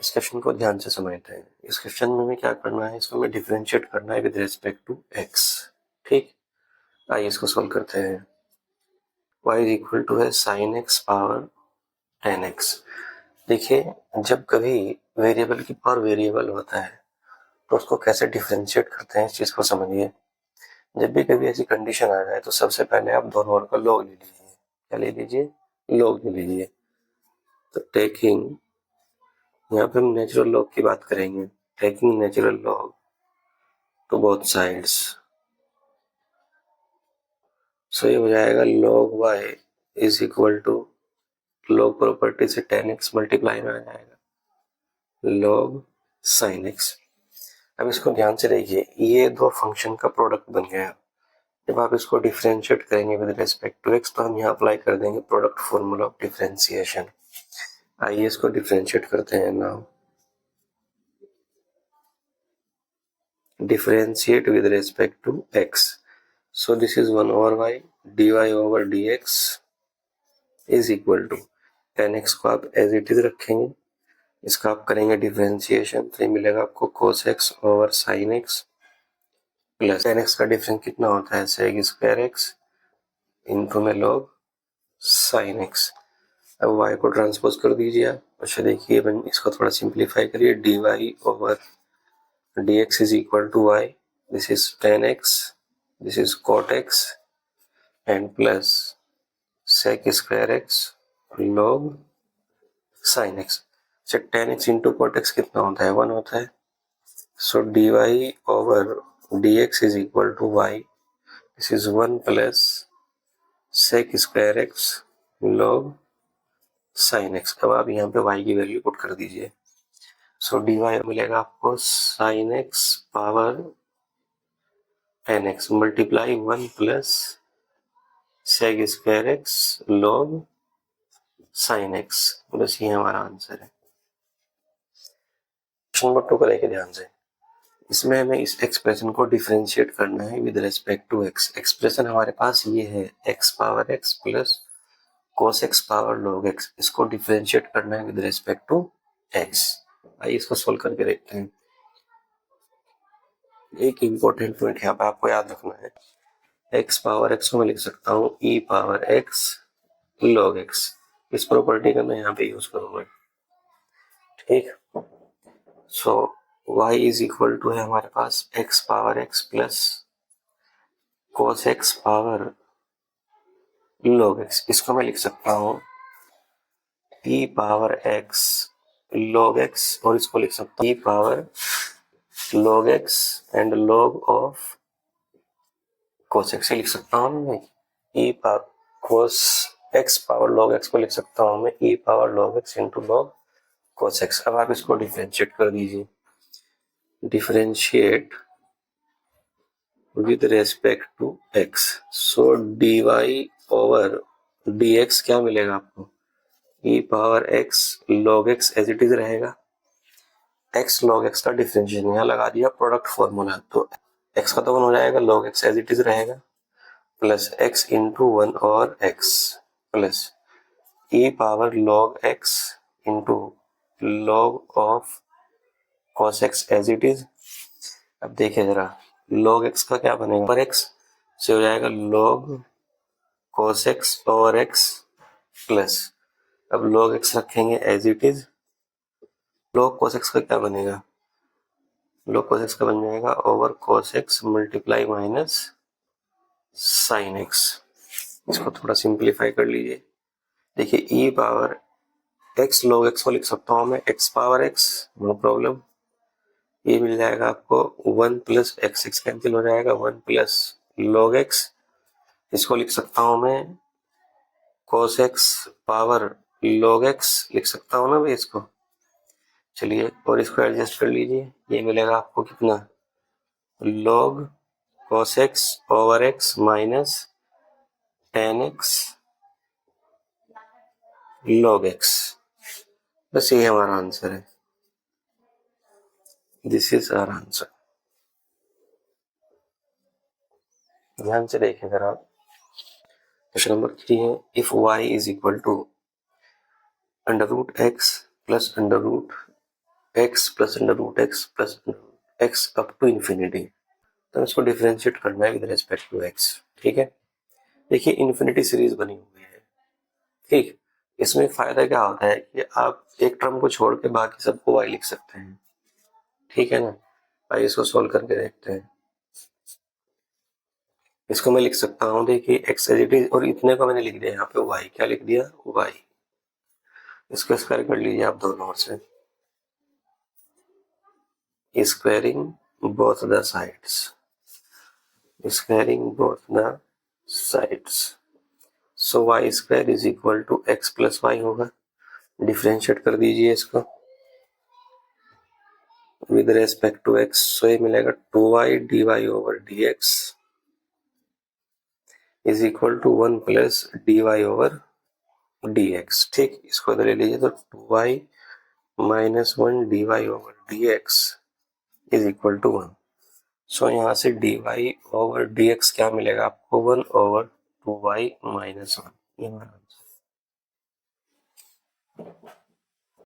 इस क्वेश्चन को ध्यान से समझते हैं। इस क्वेश्चन में हमें क्या करना है, इसको हमें डिफरेंशिएट करना है विद रिस्पेक्ट टू एक्स। ठीक, आइए इसको सोल्व करते हैं। y इज इक्वल टू है साइन एक्स पावर 10x। देखिए, जब कभी वेरिएबल की पावर वेरिएबल होता है तो उसको कैसे डिफरेंशिएट करते हैं, इस चीज को समझिए। जब भी कभी ऐसी कंडीशन आ जाए तो सबसे पहले आप दोनों ओर का लॉग ले लीजिए। क्या ले लीजिए? लॉग ले लीजिए। तो टेकिंग, यहाँ पे हम नेचुरल लॉग की बात करेंगे। Taking natural log to both sides, so ये हो जाएगा log y is equal to log property से 10x मल्टीप्लाई में आ जाएगा log sin x। अब इसको ध्यान से देखिए, ये दो फंक्शन का प्रोडक्ट बन गया। जब आप इसको डिफरेंशिएट करेंगे विद रिस्पेक्ट टू x तो हम यहाँ अप्लाई कर देंगे प्रोडक्ट फॉर्मूला ऑफ डिफरेंशिएशन। आइए इसको डिफरेंशिएट करते हैं now. Differentiate with respect to x, so this is 1 over y dy over dx is equal to 10x को आप एज इट इज रखेंगे, इसका आप करेंगे डिफरेंशिएशन तो ये मिलेगा आपको cos x over sin x plus 10x का डिफरेंस कितना होता है, sec स्क्वायर x इंटू में log sin x। अब y को ट्रांसपोज कर दीजिए आप। अच्छा देखिए, इसको थोड़ा सिंप्लीफाई करिए। dy over dx is equal to y, this is 10x, this is cot x and plus sec square x log sin x। अच्छा 10x इंटू cot x कितना होता है, 1 होता है। So dy over dx is equal to y, this is 1 plus sec square x log sin x। अब आप यहाँ पे y की वैल्यू पुट कर दीजिए। सो dy मिलेगा आपको sin x power 10x multiply 1 plus sec square x log sin x। बस ये हमारा आंसर है। क्वेश्चन नंबर 2 को लेके ध्यान से, इसमें हमें इस एक्सप्रेशन को डिफरेंशिएट करना है with respect to x। Expression हमारे पास ये है x power x plus cos x power log x, इसको डिफरेंशिएट करना है विद रिस्पेक्ट टू x। आइए इसको सोल्व करके देखते हैं। एक इंपॉर्टेंट पॉइंट यहाँ पे आपको याद रखना है, x पावर x को मैं लिख सकता हूँ e power x log x। इस प्रॉपर्टी का मैं यहाँ पे यूज करूंगा। ठीक, सो y इज इक्वल टू है हमारे पास x power x plus cos x power log x, इसको मैं लिख सकता हूँ e power x log x और इसको लिख सकता हूँ e power log x and log of cos x। लिख सकता हूँ मैं e power cos x power log x को लिख सकता हूँ मैं e power log x into log cos x। अब आप इसको डिफरेंशिएट कर दीजिए। Differentiate with respect to x, so dy over dx क्या मिलेगा आपको, e power x log x as it is रहेगा। x log x का डिफरेंशिएशन यहाँ लगा दिया प्रोडक्ट फॉर्मूला, तो x का तो 1 हो जाएगा, log x as it is रहेगा प्लस x इंटू 1 और x plus e power log x into log of cos x as it is. अब देखिए जरा, log x का क्या बनेगा, पर x से हो जाएगा log cos x over x plus, अब log x रखेंगे as it is. log cos x का क्या बनेगा, log cos x का बन जाएगा over cos x multiply minus sin x। इसको थोड़ा सिंप्लीफाई कर लीजिए। देखिए e power x log x को लिख सकता हूँ मैं x power x, no problem. ये मिल जाएगा आपको 1 प्लस x कैंसिल हो जाएगा, 1 प्लस log x, इसको लिख सकता हूँ मैं cos x power log x लिख सकता हूँ ना भाई इसको। चलिए और इसको एडजस्ट कर लीजिए, ये मिलेगा आपको कितना, log cos x over x minus 10x log x। बस ये हमारा आंसर है। This is our answer. ध्यान से देखें जरा, क्वेश्चन नंबर 3 है, if y is equal to under root x plus under root x plus under root x plus x up to infinity. तो इसको डिफरेंशिएट करना है विद रेस्पेक्ट टू एक्स। ठीक है, देखिए इन्फिनिटी सीरीज बनी हुई है। ठीक, इसमें फायदा क्या होता है कि आप एक टर्म को छोड़ के बाकी सबको y लिख सकते हैं। ठीक है ना, आइए इसको सोल्व करके देखते हैं। इसको मैं लिख सकता हूँ, देखिए एक्स एज इट इज, और इतने को मैंने लिख दिया यहाँ पे y, क्या लिख दिया y। इसको स्क्वायर कर लीजिए आप दोनों ओर से, squaring both the sides, squaring both the sides. So y square is equal to x plus y होगा। डिफरेंशिएट कर दीजिए इसको with respect to x. So ये मिलेगा 2y dy over dx is equal to 1 plus dy over dx। ठीक, इसको इधर ले लीजिए तो 2y minus 1 dy over dx is equal to 1। So यहाँ से dy ओवर dx क्या मिलेगा आपको, 1 ओवर 2y माइनस 1। ये हमारा आंसर।